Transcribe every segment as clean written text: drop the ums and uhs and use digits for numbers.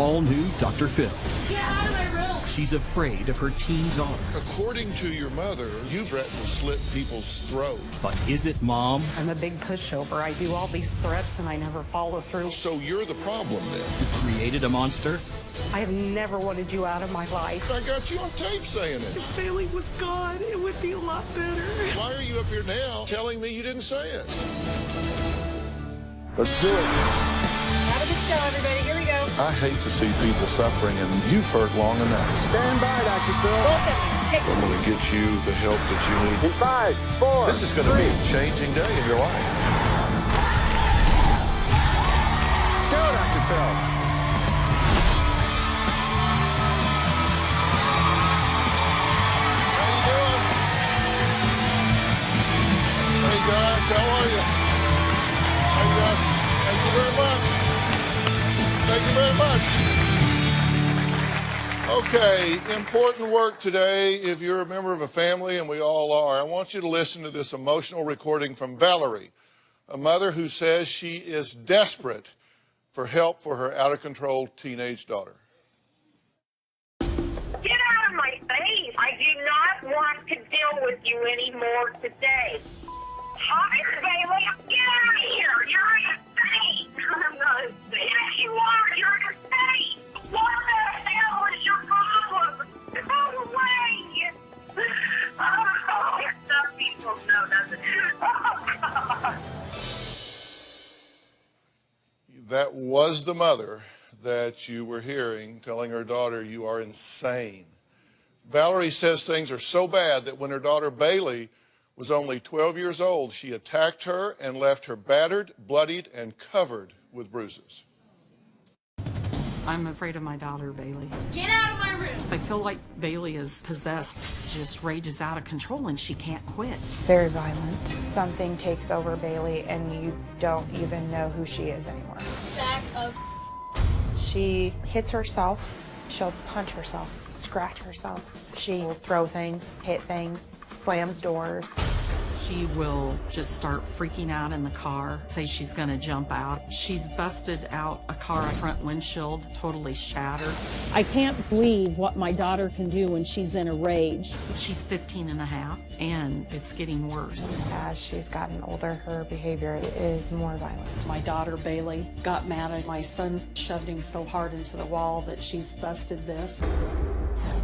all-new Dr. Phil. Get out of my room! She's afraid of her teen daughter. According to your mother, you threaten to slit people's throats. But is it Mom I'm a big pushover. I do all these threats and I never follow through. So you're the problem then. who created a monster? I have never wanted you out of my life. I got you on tape saying it. If Bailey was gone, it would be a lot better. Why are you up here now telling me you didn't say it? Let's do it. Have a good show, everybody. Here we go. I hate to see people suffering, and you've hurt long enough. Stand by, Dr. Phil. Wilson, take I'm going to get you the help that you need. In 5, 4, This is going to be a changing day in your life. Go, Dr. Phil. How you doing? Hey guys, how are you? Hey guys, thank you very much. Thank you very much. Okay, important work today. If you're a member of a family, and we all are, I want you to listen to this emotional recording from Valerie, a mother who says she is desperate for help for her out-of-control teenage daughter. Get out of my face! I do not want to deal with you anymore today. Hi, Bailey. Get out of here! You're insane! I'm not insane. Yes, you are! You're insane! What the hell is your problem? Go away! Oh, some people know nothing. Oh, God. That was the mother that you were hearing telling her daughter, you are insane. Valerie says things are so bad that when her daughter Bailey was only 12 years old, she attacked her and left her battered, bloodied, and covered with bruises. I'm afraid of my daughter, Bailey. Get out of my room! I feel like Bailey is possessed, just rages out of control and she can't quit. Very violent. Something takes over Bailey and you don't even know who she is anymore. Sack of She hits herself. She'll punch herself, scratch herself. She will throw things, hit things, slams doors. She will just start freaking out in the car, say she's gonna jump out. She's busted out a car front windshield, totally shattered. I can't believe what my daughter can do when she's in a rage. She's 15 and a half, and it's getting worse. As she's gotten older, her behavior is more violent. My daughter Bailey got mad at my son, shoved him so hard into the wall that she's busted this.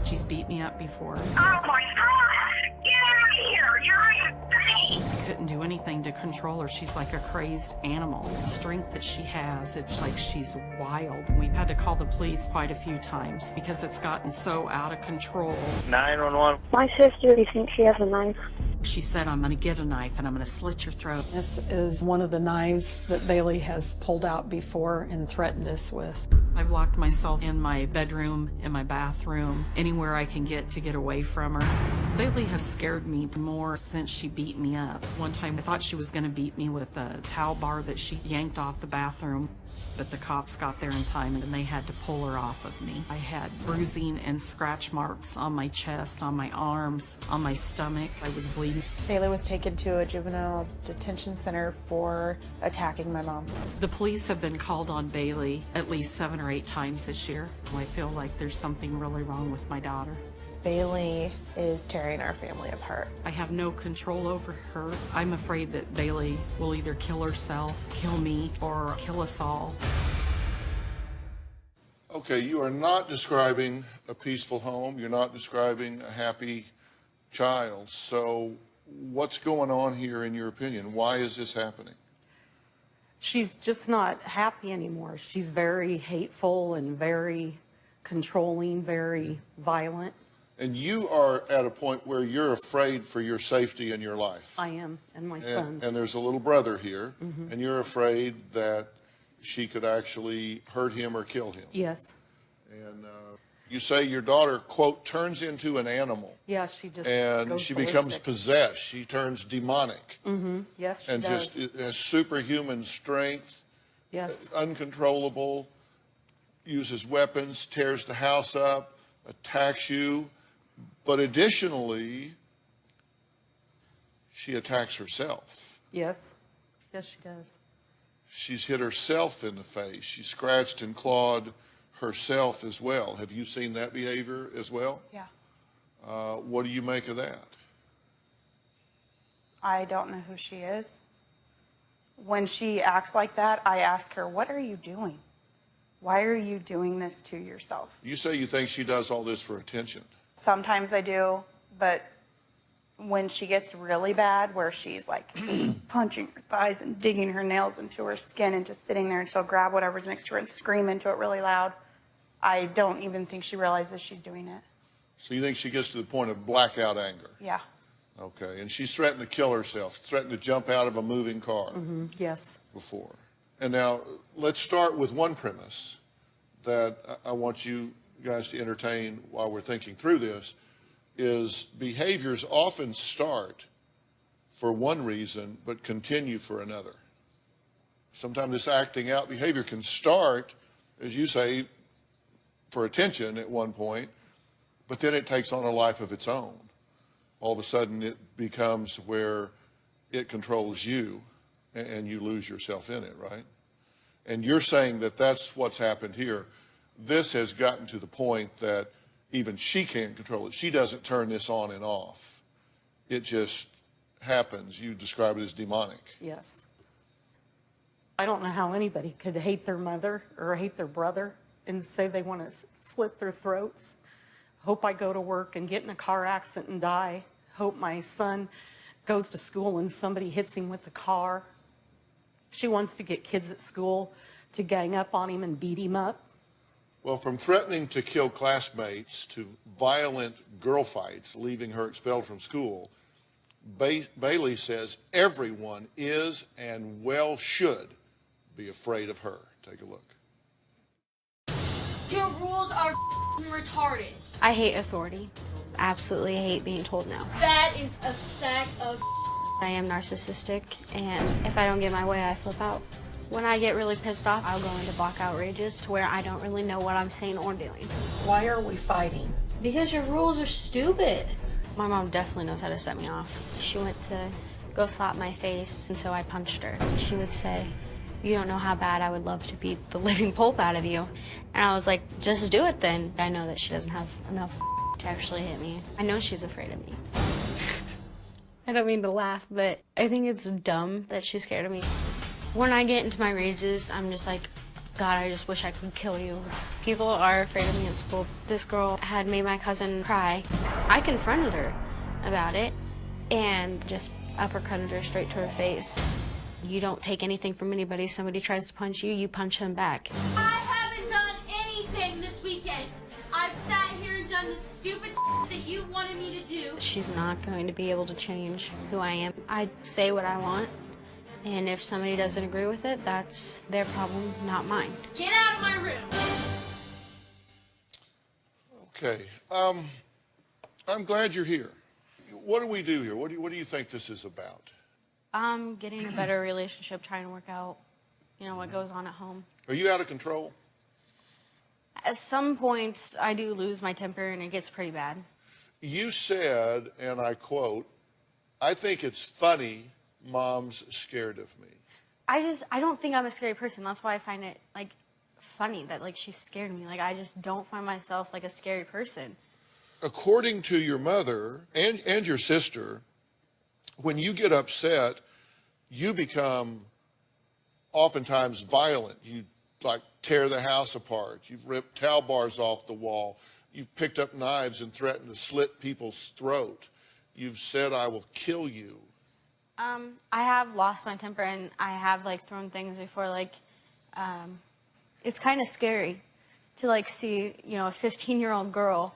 She's beat me up before. Oh, my God! Get out of here! You're insane! I couldn't do anything to control her. She's like a crazed animal. The strength that she has, it's like she's wild. We had to call the police quite a few times because it's gotten so out of control. 911. My sister, you think she has a knife? She said, I'm gonna get a knife and I'm gonna slit your throat. This is one of the knives that Bailey has pulled out before and threatened us with. I've locked myself in my bedroom, in my bathroom, anywhere I can get to get away from her. Bailey has scared me more since she beat me up. One time I thought she was gonna beat me with a towel bar that she yanked off the bathroom, but the cops got there in time and they had to pull her off of me. I had bruising and scratch marks on my chest, on my arms, on my stomach. I was bleeding. Bailey was taken to a juvenile detention center for attacking my mom. The police have been called on Bailey at least 7 or 8 times this year. I feel like there's something really wrong with my daughter. Bailey is tearing our family apart. I have no control over her. I'm afraid that Bailey will either kill herself, kill me, or kill us all. Okay, you are not describing a peaceful home. You're not describing a happy child. So what's going on here in your opinion? Why is this happening? She's just not happy anymore. She's very hateful and very controlling, very violent. And you are at a point where you're afraid for your safety in your life. I am, and my sons. And there's a little brother here, and you're afraid that she could actually hurt him or kill him. Yes. And you say your daughter, quote, turns into an animal. Yeah, she just And goes she ballistic. becomes possessed. She turns demonic. Yes, she And does. just has superhuman strength, Yes. uncontrollable, uses weapons, tears the house up, attacks you. But additionally, she attacks herself. Yes. Yes, she does. She's hit herself in the face. She scratched and clawed herself as well. Have you seen that behavior as well? Yeah. What do you make of that? I don't know who she is. When she acts like that, I ask her, what are you doing? Why are you doing this to yourself? You say you think she does all this for attention. Sometimes I do, but when she gets really bad, where she's like punching her thighs and digging her nails into her skin and just sitting there, and she'll grab whatever's next to her and scream into it really loud, I don't even think she realizes she's doing it. So you think she gets to the point of blackout anger? Yeah. Okay, and she's threatened to kill herself, threatened to jump out of a moving car Yes. before. And now let's start with one premise that I want you guys to entertain while we're thinking through this, is behaviors often start for one reason but continue for another. Sometimes this acting out behavior can start, as you say, for attention at one point, but then it takes on a life of its own. All of a sudden it becomes where it controls you and you lose yourself in it, right? And you're saying that that's what's happened here. This has gotten to the point that even she can't control it. She doesn't turn this on and off. It just happens. You describe it as demonic. Yes. I don't know how anybody could hate their mother or hate their brother and say they want to slit their throats. Hope I go to work and get in a car accident and die. Hope my son goes to school and somebody hits him with a car. She wants to get kids at school to gang up on him and beat him up. Well, from threatening to kill classmates to violent girl fights, leaving her expelled from school, Bailey says everyone is and well should be afraid of her. Take a look. Your rules are retarded. I hate authority. Absolutely hate being told no. That is a sack of I am narcissistic, and if I don't get my way, I flip out. When I get really pissed off, I'll go into blackout rages to where I don't really know what I'm saying or doing. Why are we fighting? Because your rules are stupid. My mom definitely knows how to set me off. She went to go slap my face, and so I punched her. She would say, "You don't know how bad I would love to beat the living pulp out of you." And I was like, just do it then. I know that she doesn't have enough to actually hit me. I know she's afraid of me. I don't mean to laugh, but I think it's dumb that she's scared of me. When I get into my rages, I'm just like, God, I just wish I could kill you. People are afraid of me at school. This girl had made my cousin cry. I confronted her about it and just uppercutted her straight to her face. You don't take anything from anybody. Somebody tries to punch you, you punch them back. I haven't done anything this weekend. I've sat here and done the stupid that you wanted me to do. She's not going to be able to change who I am. I say what I want, and if somebody doesn't agree with it, that's their problem, not mine. Get out of my room. Okay. I'm glad you're here. What do we do here? What do you think this is about? Getting a better relationship, trying to work out, what goes on at home. Are you out of control? At some points, I do lose my temper, and it gets pretty bad. You said, and I quote, "I think it's funny Mom's scared of me." I don't think I'm a scary person. That's why I find it, funny that, she's scared of me. I just don't find myself, a scary person. According to your mother and your sister, when you get upset, you become oftentimes violent. You tear the house apart. You've ripped towel bars off the wall. You've picked up knives and threatened to slit people's throat. You've said, "I will kill you." I have lost my temper, and I have thrown things before. It's kind of scary to see a 15-year-old girl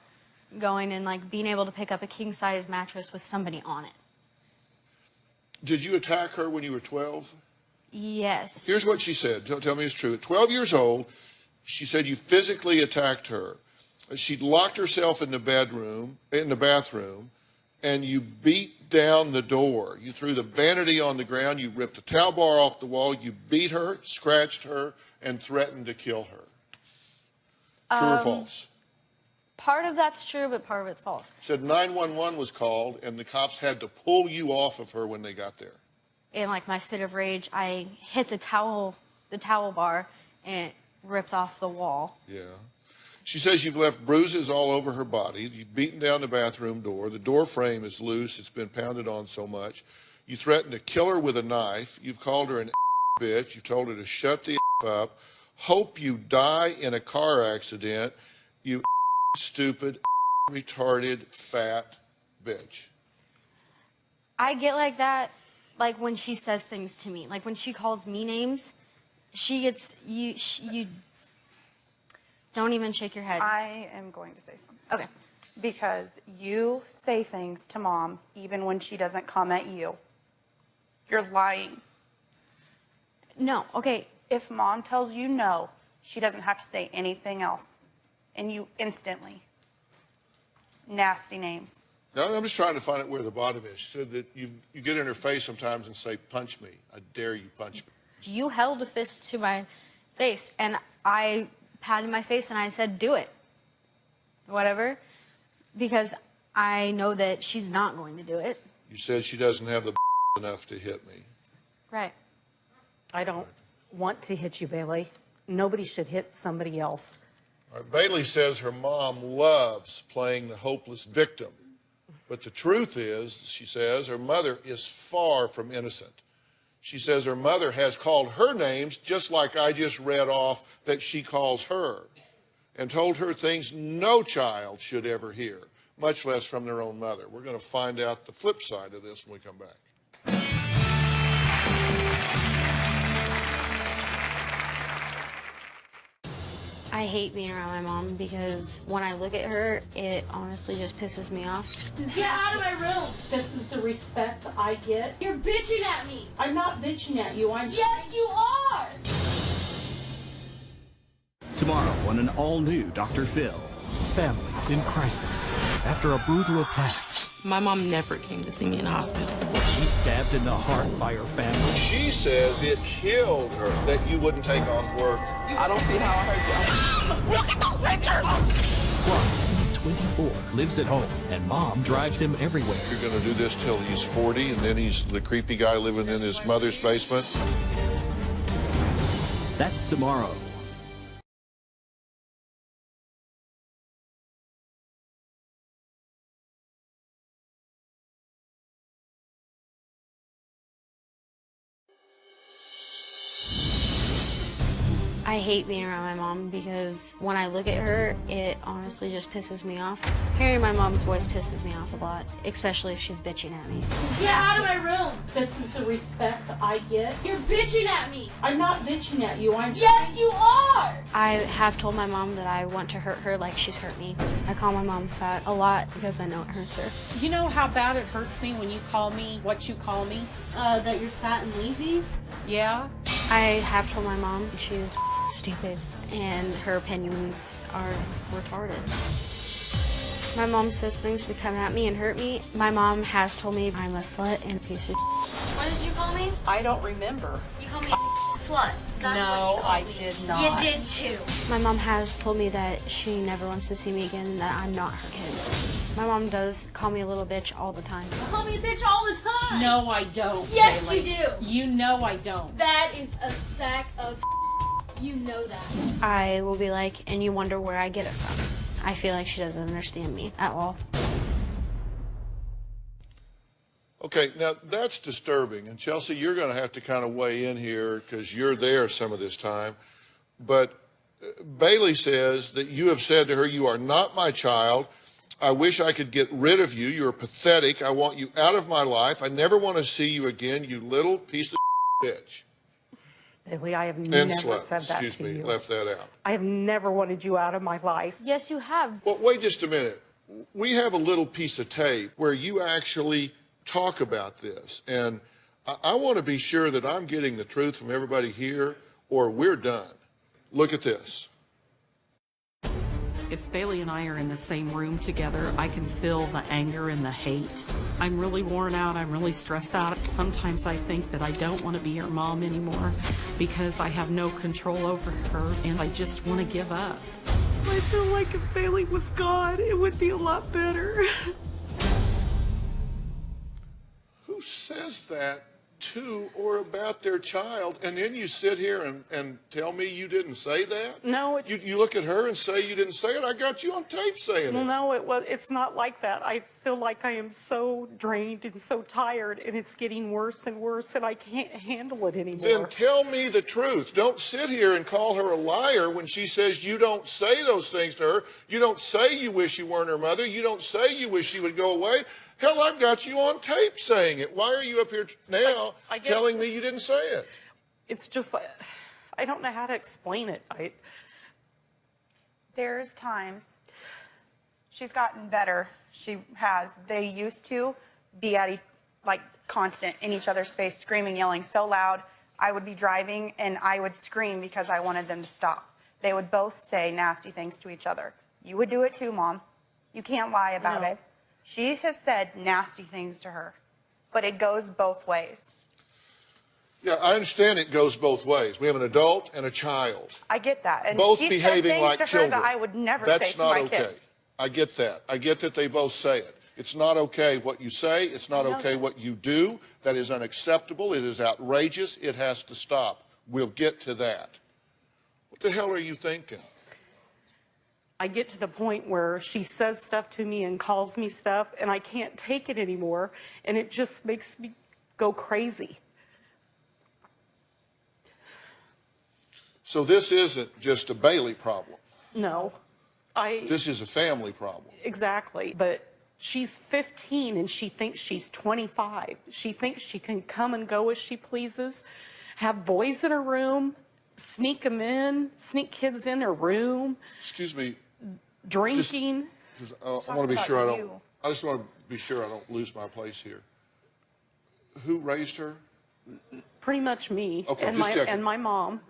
going and being able to pick up a king-size mattress with somebody on it. Did you attack her when you were 12? Yes. Here's what she said. Tell me it's true. At 12 years old, she said you physically attacked her. She'd locked herself in the bathroom, and you beat down the door. You threw the vanity on the ground. You ripped a towel bar off the wall. You beat her, scratched her, and threatened to kill her. True or false? Part of that's true, but part of it's false. Said 911 was called, and the cops had to pull you off of her when they got there. In my fit of rage, I hit the towel bar, and it ripped off the wall. Yeah. She says you've left bruises all over her body. You've beaten down the bathroom door. The door frame is loose. It's been pounded on so much. You threatened to kill her with a knife. You've called her an bitch. You've told her to shut the up. Hope you die in a car accident. You stupid, retarded, fat bitch. I get like that, like when she says things to me. Like when she calls me names, she gets, you don't even shake your head. I am going to say something. Okay. Because you say things to Mom even when she doesn't come at you. You're lying. No, okay. If Mom tells you no, she doesn't have to say anything else. And you instantly. Nasty names. Now, I'm just trying to find out where the bottom is. She said that you get in her face sometimes and say, punch me. I dare you, punch me. You held a fist to my face, and I patted my face and I said, do it. Whatever. Because I know that she's not going to do it. You said she doesn't have the enough to hit me. Right. I don't want to hit you, Bailey. Nobody should hit somebody else. All right, Bailey says her mom loves playing the hopeless victim. But the truth is, she says, her mother is far from innocent. She says her mother has called her names just like I just read off that she calls her, and told her things no child should ever hear, much less from their own mother. We're going to find out the flip side of this when we come back. I hate being around my mom because when I look at her, it honestly just pisses me off. Get out of my room. This is the respect I get. You're bitching at me. I'm not bitching at you. I'm Yes, you are. Tomorrow on an all-new Dr. Phil. Families in crisis after a brutal attack. My mom never came to see me in the hospital. She's stabbed in the heart by her family. She says it killed her that you wouldn't take off work. I don't see how I hurt you. Look at those pictures. Plus, he's 24, lives at home, and mom drives him everywhere. You're going to do this till he's 40, and then he's the creepy guy living in his mother's basement? That's tomorrow. I hate being around my mom because when I look at her, it honestly just pisses me off. Hearing my mom's voice pisses me off a lot, especially if she's bitching at me. Get out of my room. This is the respect I get. You're bitching at me. I'm not bitching at you. I'm Yes, you are. I have told my mom that I want to hurt her like she's hurt me. I call my mom fat a lot because I know it hurts her. You know how bad it hurts me when you call me what you call me? That you're fat and lazy? Yeah? I have told my mom she's stupid and her opinions are retarded. My mom says things to come at me and hurt me. My mom has told me I'm a slut and a piece of What did you call me? I don't remember. You called me a slut. That's No, what you I called me. did not. You did too. My mom has told me that she never wants to see me again and that I'm not her kid. My mom does call me a little bitch all the time. You call me a bitch all the time. No, I don't. Yes, Bailey. you do. You know I don't. That is a sack of. You know that. I will be like, and you wonder where I get it from. I feel like she doesn't understand me at all. Okay, now that's disturbing. And Chelsea, you're going to have to kind of weigh in here because you're there some of this time. But Bailey says that you have said to her, you are not my child. I wish I could get rid of you. You're pathetic. I want you out of my life. I never want to see you again, you little piece of bitch. Bailey, I have And never slut. said that Excuse to me, you. left that out. I have never wanted you out of my life. Yes, you have. Well, wait just a minute. We have a little piece of tape where you actually talk about this. And I want to be sure that I'm getting the truth from everybody here or we're done. Look at this. If Bailey and I are in the same room together, I can feel the anger and the hate. I'm really worn out. I'm really stressed out. Sometimes I think that I don't want to be her mom anymore because I have no control over her and I just want to give up. I feel like if Bailey was gone, it would be a lot better. Who says that to or about their child, and then you sit here and tell me you didn't say that? No, it's... You look at her and say you didn't say it? I got you on tape saying Well, it. no, it's not like that. I feel like I am so drained and so tired, and it's getting worse and worse, and I can't handle it anymore. Then tell me the truth. Don't sit here and call her a liar when she says you don't say those things to her. You don't say you wish you weren't her mother. You don't say you wish she would go away. Hell, I've got you on tape saying it. Why are you up here now I guess telling me you didn't say it? It's just, I don't know how to explain it. There's times she's gotten better. She has. They used to be at like constant in each other's face, screaming, yelling so loud. I would be driving and I would scream because I wanted them to stop. They would both say nasty things to each other. You would do it too, Mom. You can't lie about it. She has said nasty things to her, but it goes both ways. Yeah, I understand it goes both ways. We have an adult and a child. I get that. And Both she behaving said like things to her children. that I would never That's say to not my okay. kids. I get that. I get that they both say it. It's not okay what you say. It's not okay what you do. That is unacceptable. It is outrageous. It has to stop. We'll get to that. What the hell are you thinking? I get to the point where she says stuff to me and calls me stuff, and I can't take it anymore, and it just makes me go crazy. So this isn't just a Bailey problem. No. This is a family problem. Exactly. But she's 15 and she thinks she's 25. She thinks she can come and go as she pleases, have boys in her room, sneak them in, sneak kids in her room. Excuse me. Drinking. I want to be sure I just want to be sure I don't lose my place here. Who raised her? Pretty much me. Okay, and just checking. And my mom.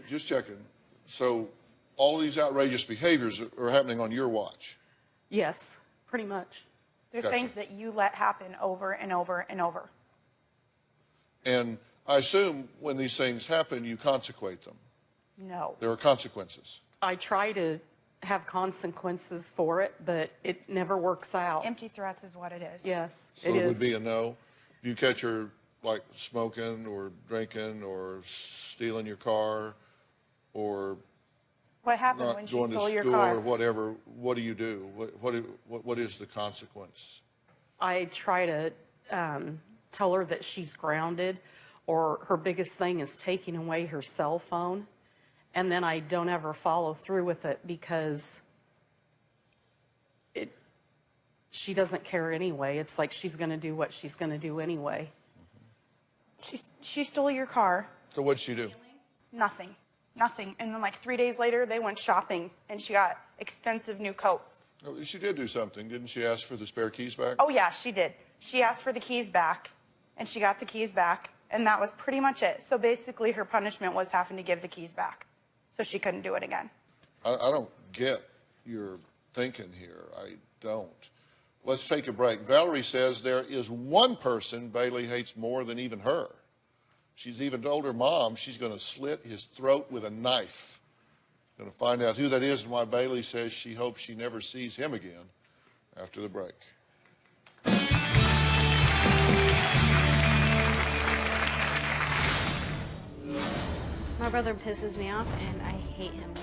Just checking. So all of these outrageous behaviors are happening on your watch? Yes, pretty much. They're Gotcha. things that you let happen over and over and over. And I assume when these things happen, you consecrate them. No. There are consequences. I try to have consequences for it, but it never works out. Empty threats is what it is. Yes, So it it is. would be a no. If you catch her like smoking or drinking or stealing your car or What happened not when she going to stole your school car? or whatever, what do? What is the consequence? I try to tell her that she's grounded, or her biggest thing is taking away her cell phone, and then I don't ever follow through with it because she doesn't care anyway. It's like she's going to do what she's going to do anyway. She stole your car. So what'd she do? Nothing. Nothing. And then like 3 days later, they went shopping and she got expensive new coats. Oh, she did do something. Didn't she ask for the spare keys back? Oh yeah, she did. She asked for the keys back and she got the keys back, and that was pretty much it. So basically her punishment was having to give the keys back so she couldn't do it again. I don't get your thinking here. I don't. Let's take a break. Valerie says there is one person Bailey hates more than even her. She's even told her mom she's going to slit his throat with a knife. Going to find out who that is and why Bailey says she hopes she never sees him again after the break. My brother pisses me off, and I hate him.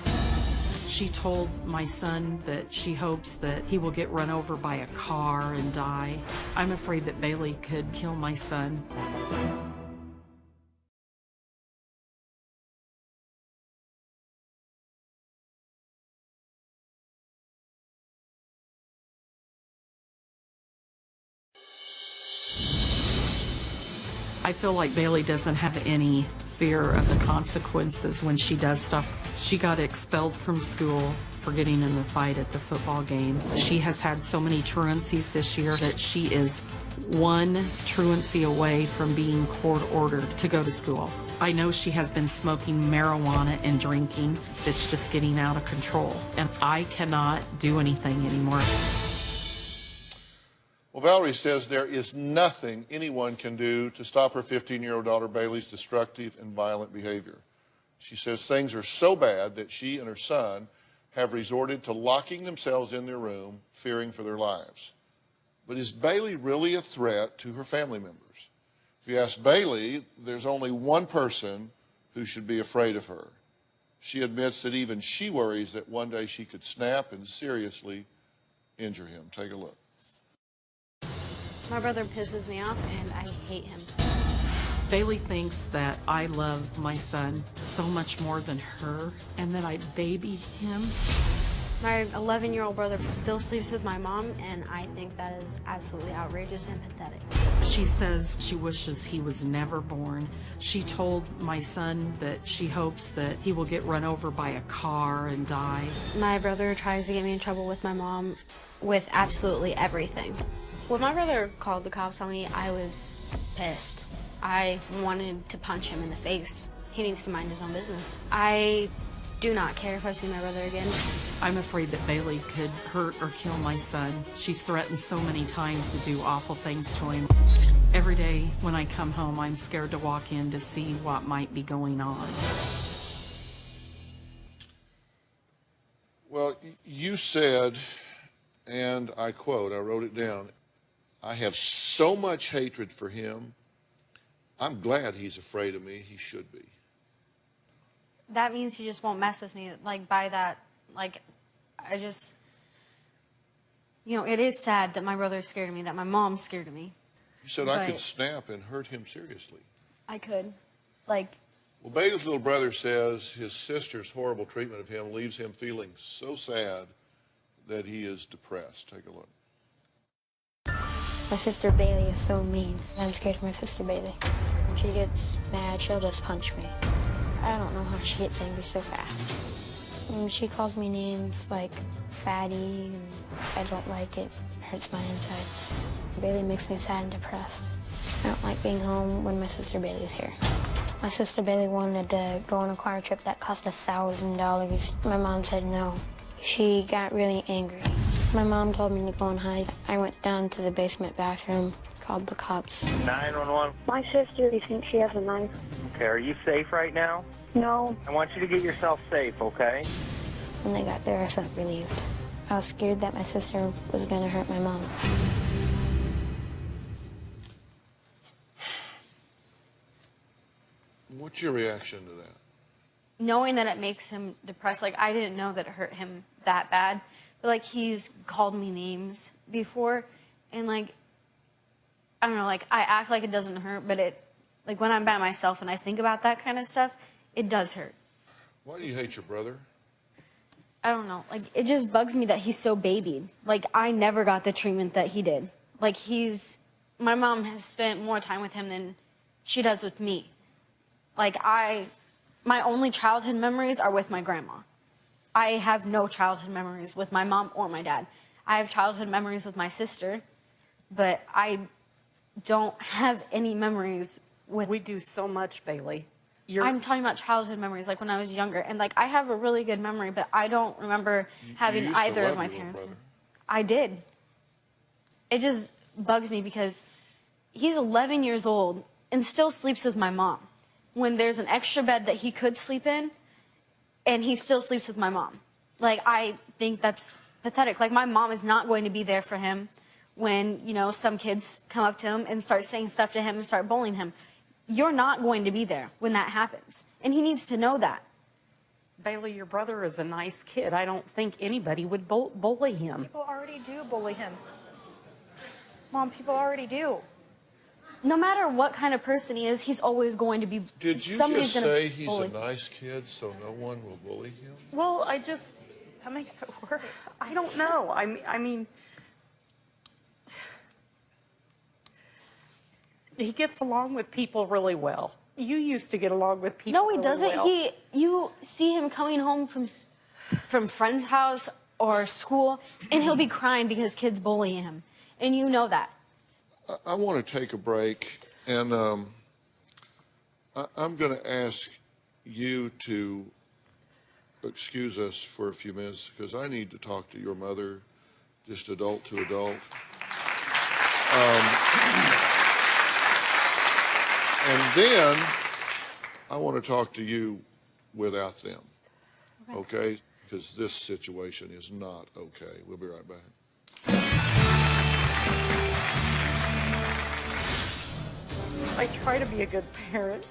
She told my son that she hopes that he will get run over by a car and die. I'm afraid that Bailey could kill my son. I feel like Bailey doesn't have any fear of the consequences when she does stuff. She got expelled from school for getting in a fight at the football game. She has had so many truancies this year that she is one truancy away from being court-ordered to go to school. I know she has been smoking marijuana and drinking that's just getting out of control, and I cannot do anything anymore. Well, Valerie says there is nothing anyone can do to stop her 15-year-old daughter Bailey's destructive and violent behavior. She says things are so bad that she and her son have resorted to locking themselves in their room, fearing for their lives. But is Bailey really a threat to her family members? If you ask Bailey, there's only one person who should be afraid of her. She admits that even she worries that one day she could snap and seriously injure him. Take a look. My brother pisses me off, and I hate him. Bailey thinks that I love my son so much more than her and that I baby him. My 11-year-old brother still sleeps with my mom, and I think that is absolutely outrageous and pathetic. She says she wishes he was never born. She told my son that she hopes that he will get run over by a car and die. My brother tries to get me in trouble with my mom with absolutely everything. When my brother called the cops on me, I was pissed. I wanted to punch him in the face. He needs to mind his own business. I do not care if I see my brother again. I'm afraid that Bailey could hurt or kill my son. She's threatened so many times to do awful things to him. Every day when I come home, I'm scared to walk in to see what might be going on. Well, you said, and I quote, I wrote it down, I have so much hatred for him. I'm glad he's afraid of me. He should be. That means he just won't mess with me. Like, by that, like, I just, you know, it is sad that my brother's scared of me, that my mom's scared of me. You said I could snap and hurt him seriously. I could. Like, well, Bailey's little brother says his sister's horrible treatment of him leaves him feeling so sad that he is depressed. Take a look. My sister Bailey is so mean. I'm scared of my sister Bailey. When she gets mad, she'll just punch me. I don't know how she gets angry so fast. She calls me names like fatty, and I don't like it. It hurts my insides. Bailey makes me sad and depressed. I don't like being home when my sister Bailey's here. My sister Bailey wanted to go on a car trip that cost $1,000. My mom said no. She got really angry. My mom told me to go and hide. I went down to the basement bathroom, called the cops. 911. My sister, you think she has a knife? Okay, are you safe right now? No. I want you to get yourself safe, okay? When they got there, I felt relieved. I was scared that my sister was going to hurt my mom. What's your reaction to that? knowing that it makes him depressed. Like, I didn't know that it hurt him that bad. But, like, he's called me names before. And, like, I don't know, like, I act like it doesn't hurt, but it, like, when I'm by myself and I think about that kind of stuff, it does hurt. Why do you hate your brother? I don't know. Like, it just bugs me that he's so babied. Like, I never got the treatment that he did. Like, my mom has spent more time with him than she does with me. Like, my only childhood memories are with my grandma. I have no childhood memories with my mom or my dad. I have childhood memories with my sister, but I don't have any memories with... We do so much, Bailey. I'm talking about childhood memories, like when I was younger. And, like, I have a really good memory, but I don't remember having either of my parents. I did. It just bugs me because he's 11 years old and still sleeps with my mom. When there's an extra bed that he could sleep in, and he still sleeps with my mom. Like, I think that's pathetic. Like, my mom is not going to be there for him when, you know, some kids come up to him and start saying stuff to him and start bullying him. You're not going to be there when that happens. And he needs to know that. Bailey, your brother is a nice kid. I don't think anybody would bully him. People already do bully him. Mom, people already do. No matter what kind of person he is, he's always going to be... Did you just say he's a nice kid so no one will bully him? Well, that makes it worse. I don't know. I mean, he gets along with people really well. You used to get along with people really well. No, he doesn't. You see him coming home from friend's house or school, and he'll be crying because kids bully him. And you know that. I want to take a break, and I'm going to ask you to excuse us for a few minutes because I need to talk to your mother, just adult to adult. And then I want to talk to you without them, okay? Because this situation is not okay. We'll be right back. I try to be a good parent.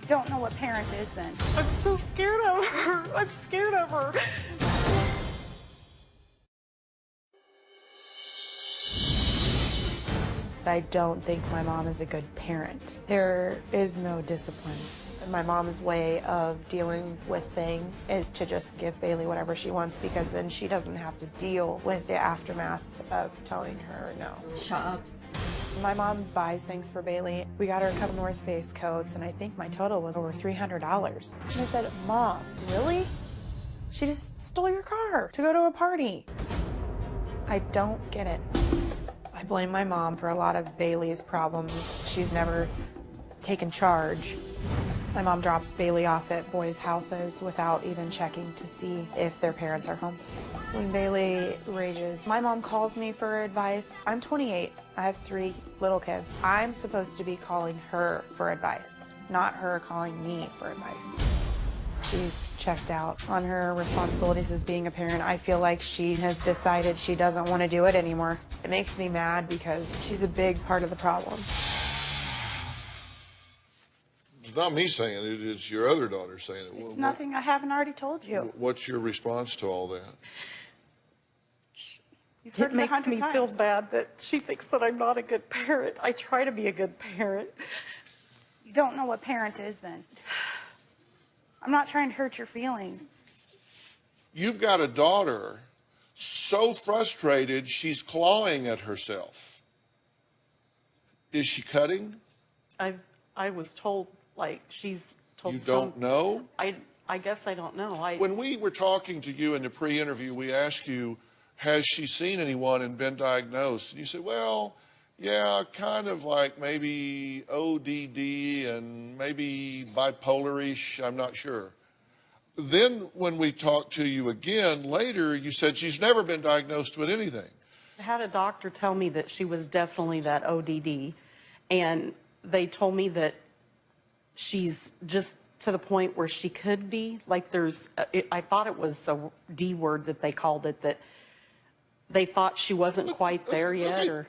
You don't know what parent is then. I'm so scared of her. I'm scared of her. I don't think my mom is a good parent. There is no discipline. My mom's way of dealing with things is to just give Bailey whatever she wants, because then she doesn't have to deal with the aftermath of telling her no. Shut up. My mom buys things for Bailey. We got her a couple North Face coats, and I think my total was over $300. And I said, Mom, really? She just stole your car to go to a party. I don't get it. I blame my mom for a lot of Bailey's problems. She's never taken charge. My mom drops Bailey off at boys' houses without even checking to see if their parents are home. When Bailey rages, my mom calls me for advice. I'm 28. I have 3 little kids. I'm supposed to be calling her for advice, not her calling me for advice. She's checked out on her responsibilities as being a parent. I feel like she has decided she doesn't want to do it anymore. It makes me mad because she's a big part of the problem. It's not me saying it, it's your other daughter saying it. It's nothing I haven't already told you. What's your response to all that? You've heard It makes 100 me times. feel bad that she thinks that I'm not a good parent. I try to be a good parent. You don't know what parent is then. I'm not trying to hurt your feelings. You've got a daughter so frustrated she's clawing at herself. Is she cutting? I was told, like, she's told You don't know? I guess I don't know. When we were talking to you in the pre-interview, we asked you, has she seen anyone and been diagnosed? And you said, well, yeah, kind of like maybe ODD and maybe bipolar-ish, I'm not sure. Then when we talked to you again later, you said she's never been diagnosed with anything. I had a doctor tell me that she was definitely that ODD, and they told me that she's just to the point where she could be, like I thought it was a D word that they called it, that they thought she wasn't quite there yet. Or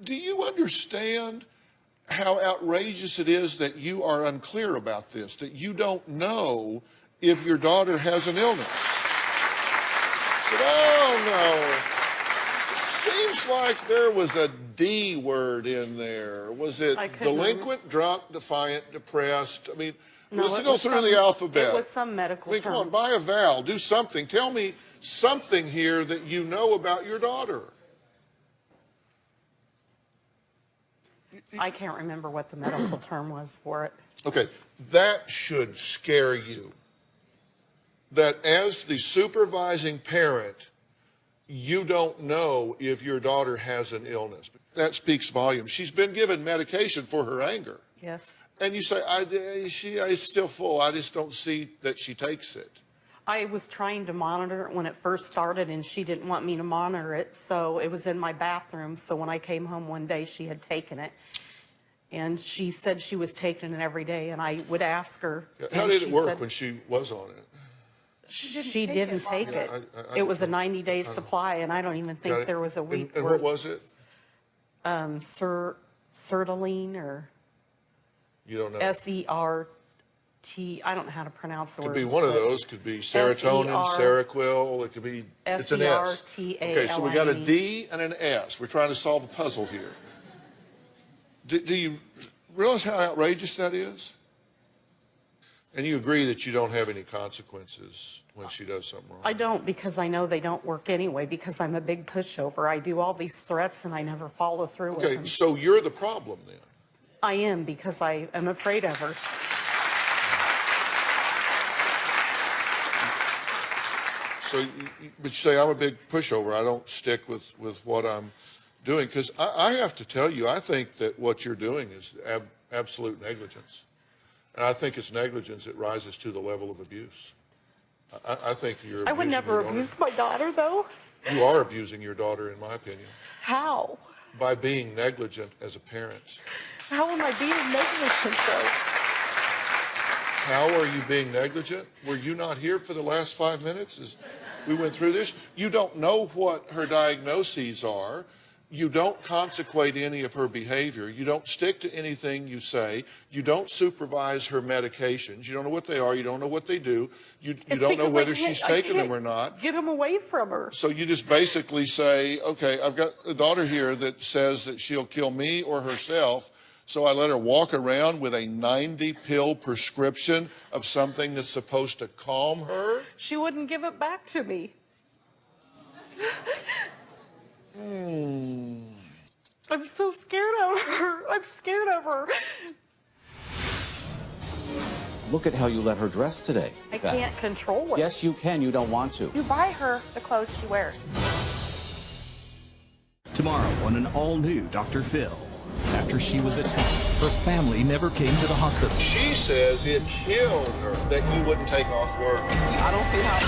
do you understand how outrageous it is that you are unclear about this, that you don't know if your daughter has an illness? I said, oh no. Seems like there was a D word in there. Was it delinquent, drunk, defiant, depressed? I mean, No, let's go through the alphabet. It was some medical I mean, term. come on, buy a vowel, do something. Tell me something here that you know about your daughter. I can't remember what the medical term was for it. Okay, that should scare you. That as the supervising parent, you don't know if your daughter has an illness. That speaks volumes. She's been given medication for her anger. Yes. And you say, she's still full. I just don't see that she takes it. I was trying to monitor it when it first started, and she didn't want me to monitor it, so it was in my bathroom. So when I came home one day, she had taken it. And she said she was taking it every day, and I would ask her. How did it work when she was on it? She didn't take it. It was a 90-day supply, and I don't even think there was a week And worth. what was it? Sertraline, or You don't know. SERT. I don't know how to pronounce the Could words. be one of those. Could be serotonin, Seroquel. It could be, it's an S. Okay, so we got a D and an S. We're trying to solve a puzzle here. Do you realize how outrageous that is? And you agree that you don't have any consequences when she does something wrong? I don't, because I know they don't work anyway, because I'm a big pushover. I do all these threats, and I never follow through with them. Okay, so you're the problem then. I am, because I am afraid of her. So, but you say, I'm a big pushover. I don't stick with what I'm doing. Because I have to tell you, I think that what you're doing is absolute negligence. And I think it's negligence that rises to the level of abuse. I think you're I would never abuse my daughter, though. You are abusing your daughter, in my opinion. How? By being negligent as a parent. How am I being negligent, though? How are you being negligent? Were you not here for the last 5 minutes as we went through this? You don't know what her diagnoses are. You don't consequate any of her behavior. You don't stick to anything you say. You don't supervise her medications. You don't know what they are. You don't know what they do. You don't know whether she's taking them or not. Get them away from her. So you just basically say, okay, I've got a daughter here that says that she'll kill me or herself, so I let her walk around with a 90-pill prescription of something that's supposed to calm her? She wouldn't give it back to me. I'm so scared of her. I'm scared of her. Look at how you let her dress today. I can't control it. Yes, you can. You don't want to. You buy her the clothes she wears. Tomorrow on an all-new Dr. Phil. After she was attacked, her family never came to the hospital. She says it killed her that you wouldn't take off work. I don't see how.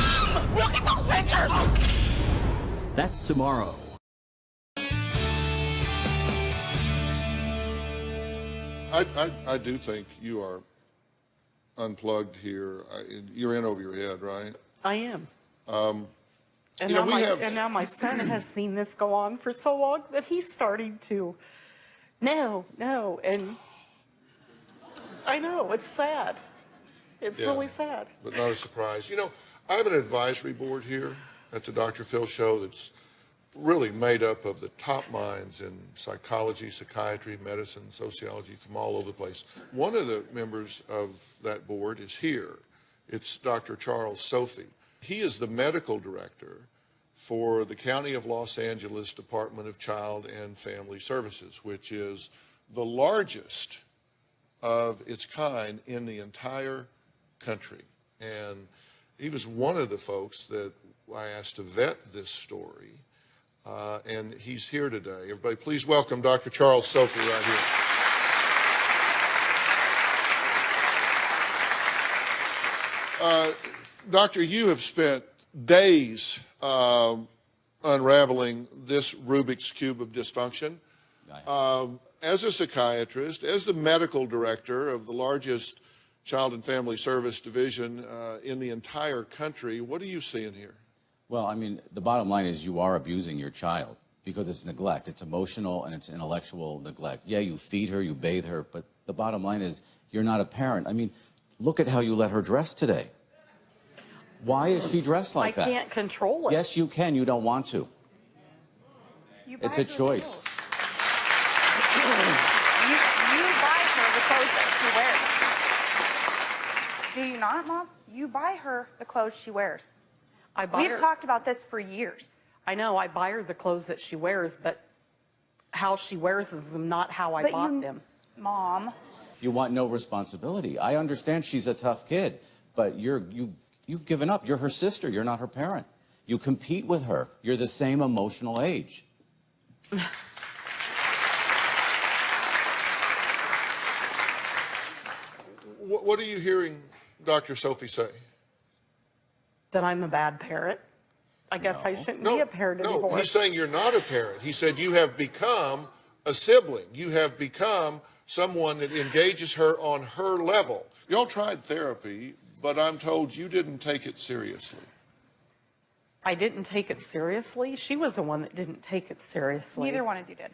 Look at those pictures! That's tomorrow. I do think you are unplugged here. You're in over your head, right? I am. You And, know, and now my son has seen this go on for so long that he's starting to, no, and I know, it's sad. It's Yeah, really sad. But not a surprise. You know, I have an advisory board here at the Dr. Phil Show that's really made up of the top minds in psychology, psychiatry, medicine, sociology from all over the place. One of the members of that board is here. It's Dr. Charles Sophie. He is the medical director for the County of Los Angeles Department of Child and Family Services, which is the largest of its kind in the entire country. And he was one of the folks that I asked to vet this story. And he's here today. Everybody, please welcome Dr. Charles Sophie right here. Doctor, you have spent days unraveling this Rubik's Cube of dysfunction. As a psychiatrist, as the medical director of the largest Child and Family Service division in the entire country, what are you seeing here? Well, I mean, the bottom line is you are abusing your child because it's neglect. It's emotional and it's intellectual neglect. Yeah, you feed her, you bathe her, but the bottom line is you're not a parent. I mean, look at how you let her dress today. Why is she dressed like that? I can't control it. Yes, you can. You don't want to. It's a choice. You buy her the clothes that she wears. Do you not, Mom? You buy her the clothes she wears. We've talked about this for years. I know, I buy her the clothes that she wears, but how she wears is not how I bought them. Mom. You want no responsibility. I understand she's a tough kid, but you've given up. You're her sister. You're not her parent. You compete with her. You're the same emotional age. What are you hearing Dr. Sophie say? That I'm a bad parent. I guess I shouldn't be a parent anymore. No, he's saying you're not a parent. He said you have become a sibling. You have become someone that engages her on her level. Y'all tried therapy, but I'm told you didn't take it seriously. I didn't take it seriously. She was the one that didn't take it seriously. Neither one of you did.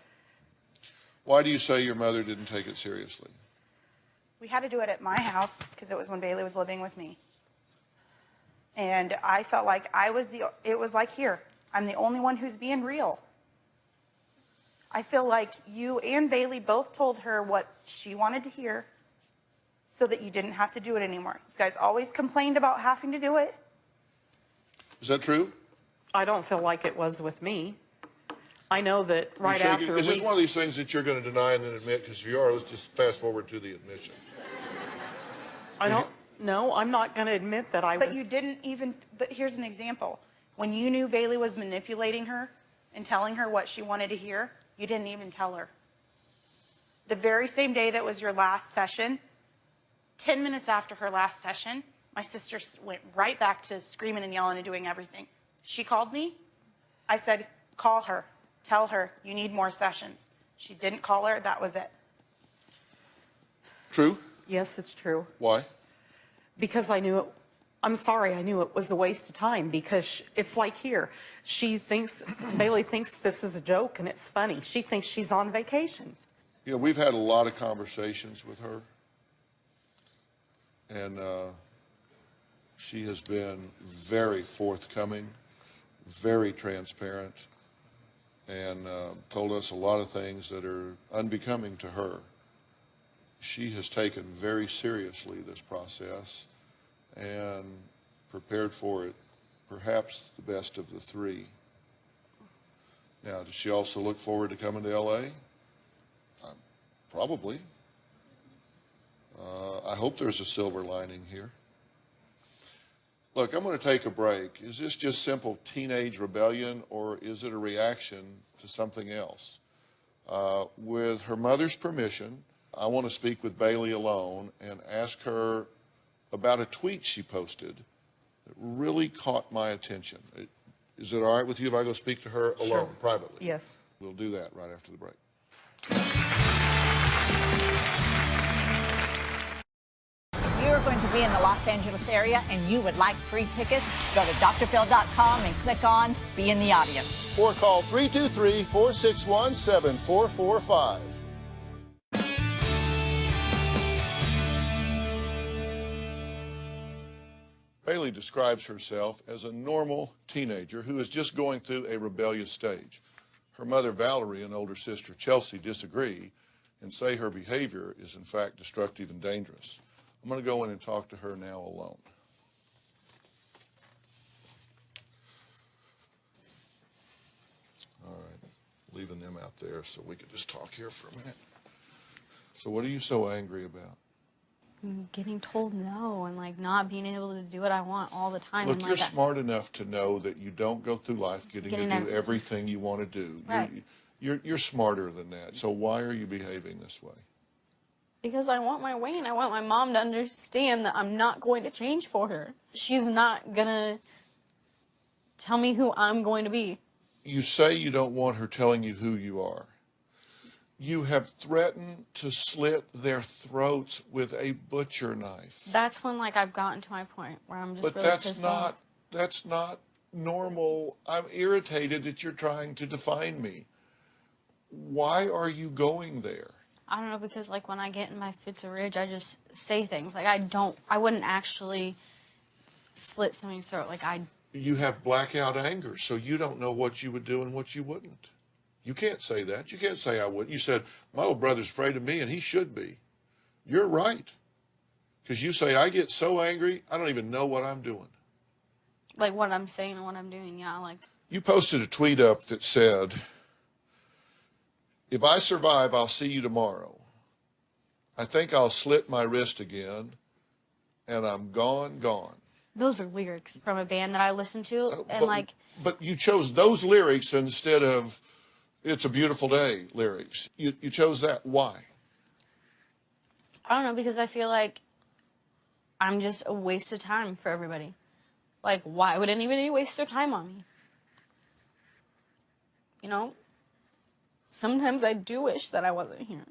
Why do you say your mother didn't take it seriously? We had to do it at my house because it was when Bailey was living with me. And I felt like it was like here, I'm the only one who's being real. I feel like you and Bailey both told her what she wanted to hear so that you didn't have to do it anymore. You guys always complained about having to do it. Is that true? I don't feel like it was with me. I know that right after Is this one of these things that you're going to deny and then admit? Because if you are, let's just fast forward to the admission. No, I'm not going to admit that I was. But you didn't even, but here's an example. When you knew Bailey was manipulating her and telling her what she wanted to hear, you didn't even tell her. The very same day that was your last session, 10 minutes after her last session, my sister went right back to screaming and yelling and doing everything. She called me. I said, call her. Tell her you need more sessions. She didn't call her. That was it. True? Yes, it's true. Why? Because I knew I'm sorry, I knew it was a waste of time because it's like here. Bailey thinks this is a joke and it's funny. She thinks she's on vacation. You know, we've had a lot of conversations with her, and she has been very forthcoming, very transparent, and told us a lot of things that are unbecoming to her. She has taken very seriously this process and prepared for it, perhaps the best of the three. Now, does she also look forward to coming to L.A.? Probably. I hope there's a silver lining here. Look, I'm going to take a break. Is this just simple teenage rebellion, or is it a reaction to something else? With her mother's permission, I want to speak with Bailey alone and ask her about a tweet she posted that really caught my attention. Is it all right with you if I go speak to her alone, privately? Yes. We'll do that right after the break. You're going to be in the Los Angeles area and you would like free tickets, go to drphil.com and click on Be in the Audience. Or call 323-461-7445. Bailey describes herself as a normal teenager who is just going through a rebellious stage. Her mother, Valerie, and older sister, Chelsea, disagree and say her behavior is, in fact, destructive and dangerous. I'm going to go in and talk to her now alone. All right, leaving them out there so we can just talk here for a minute. So what are you so angry about? Getting told no and like not being able to do what I want all the time. Look, and, you're like, smart enough to know that you don't go through life getting to do everything you want to do. Right. You're smarter than that. So why are you behaving this way? Because I want my way and I want my mom to understand that I'm not going to change for her. She's not gonna tell me who I'm going to be. You say you don't want her telling you who you are. You have threatened to slit their throats with a butcher knife. That's when like I've gotten to my point where I'm just But really pissed off. that's not normal. I'm irritated that you're trying to define me. Why are you going there? I don't know, because like when I get in my fits of rage, I just say things. Like I wouldn't actually slit somebody's throat. You have blackout anger, so you don't know what you would do and what you wouldn't. You can't say that. You can't say I would. You said, my little brother's afraid of me, and he should be. You're right. Because you say, I get so angry, I don't even know what I'm doing. Like what I'm saying and what I'm doing, yeah. Like You posted a tweet up that said, if I survive, I'll see you tomorrow. I think I'll slit my wrist again, and I'm gone. those are lyrics from a band that I listen to, and But you chose those lyrics instead of It's a Beautiful Day lyrics. You chose that. Why? I don't know, because I feel like I'm just a waste of time for everybody. Like, why would anybody waste their time on me? You know? Sometimes I do wish that I wasn't here.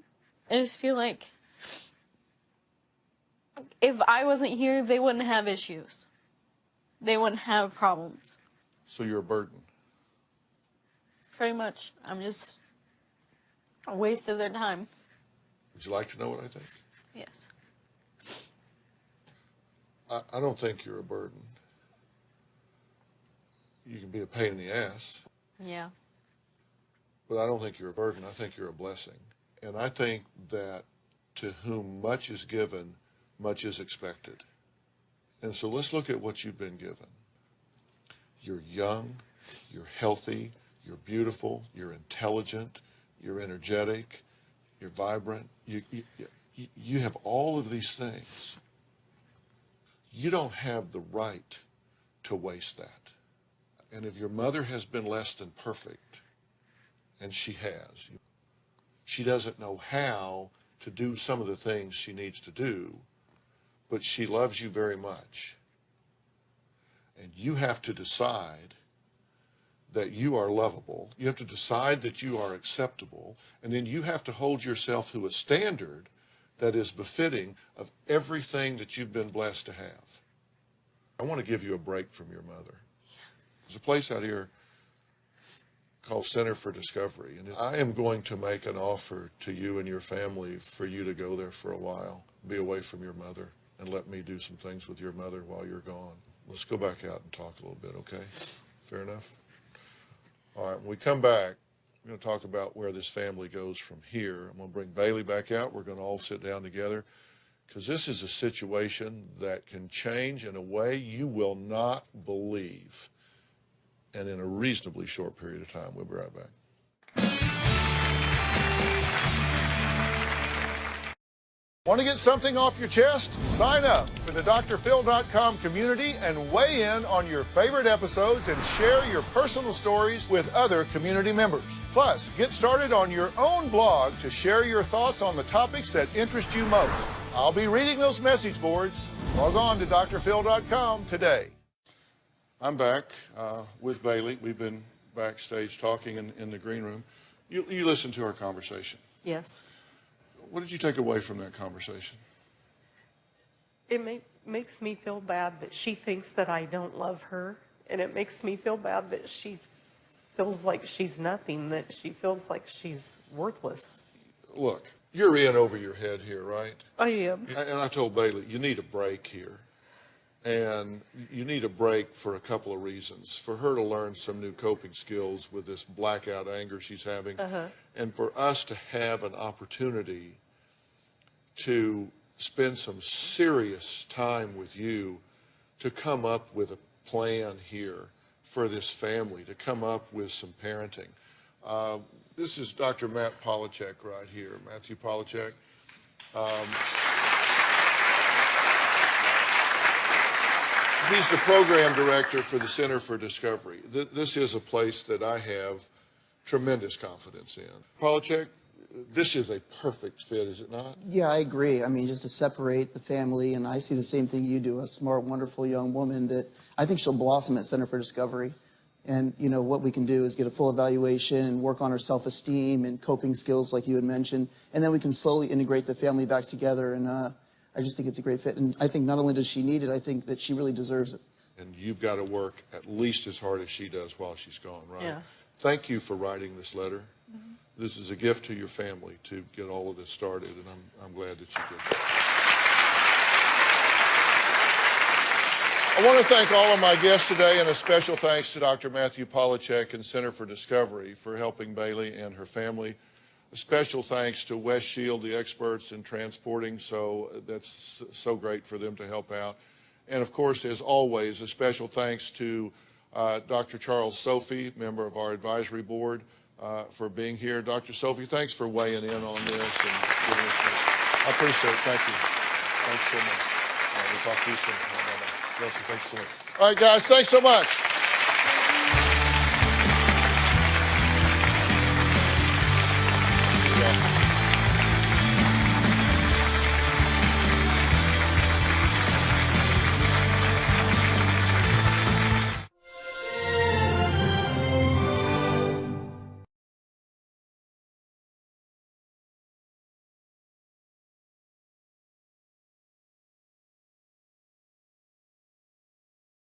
I just feel like if I wasn't here, they wouldn't have issues. They wouldn't have problems. So you're a burden. Pretty much. I'm just a waste of their time. Would you like to know what I think? Yes. I don't think you're a burden. You can be a pain in the ass, Yeah. but I don't think you're a burden. I think you're a blessing. And I think that to whom much is given, much is expected. And so let's look at what you've been given. You're young, you're healthy, you're beautiful, you're intelligent, you're energetic, you're vibrant. You have all of these things. You don't have the right to waste that. And if your mother has been less than perfect, and she has, she doesn't know how to do some of the things she needs to do, but she loves you very much. And you have to decide that you are lovable. You have to decide that you are acceptable. And then you have to hold yourself to a standard that is befitting of everything that you've been blessed to have. I want to give you a break from your mother. There's a place out here called Center for Discovery, and I am going to make an offer to you and your family for you to go there for a while, be away from your mother, and let me do some things with your mother while you're gone. Let's go back out and talk a little bit, okay? Fair enough? All right, when we come back, we're going to talk about where this family goes from here. I'm going to bring Bailey back out. We're going to all sit down together, because this is a situation that can change in a way you will not believe, and in a reasonably short period of time. We'll be right back. Want to get something off your chest? Sign up for the drphil.com community and weigh in on your favorite episodes and share your personal stories with other community members. Plus, get started on your own blog to share your thoughts on the topics that interest you most. I'll be reading those message boards. Log on to drphil.com today. I'm back with Bailey. We've been backstage talking in the green room. You listened to our conversation. Yes. What did you take away from that conversation? It makes me feel bad that she thinks that I don't love her, and it makes me feel bad that she feels like she's nothing, that she feels like she's worthless. Look, you're in over your head here, right? I am. And I told Bailey, you need a break here. And you need a break for a couple of reasons. For her to learn some new coping skills with this blackout anger she's having, and for us to have an opportunity to spend some serious time with you to come up with a plan here for this family, to come up with some parenting. This is Dr. Matt Polachek right here. Matthew Polachek. He's the program director for the Center for Discovery. This is a place that I have tremendous confidence in. Polachek, this is a perfect fit, is it not? Yeah, I agree. I mean, just to separate the family, and I see the same thing you do, a smart, wonderful young woman that I think she'll blossom at Center for Discovery. And, you know, what we can do is get a full evaluation and work on her self-esteem and coping skills like you had mentioned, and then we can slowly integrate the family back together, and I just think it's a great fit. And I think not only does she need it, I think that she really deserves it. And you've got to work at least as hard as she does while she's gone, right? Yeah. Thank you for writing this letter. This is a gift to your family to get all of this started, and I'm glad that you did that. I want to thank all of my guests today, and a special thanks to Dr. Matthew Polachek and Center for Discovery for helping Bailey and her family. A special thanks to West Shield, the experts in transporting, so that's so great for them to help out. And of course, as always, a special thanks to Dr. Charles Sophie, member of our advisory board, for being here. Dr. Sophie, thanks for weighing in on this and giving us this. I appreciate it. Thank you. Thanks so much. We'll talk to you soon. Bless you. Thanks so much. All right, guys, thanks so much.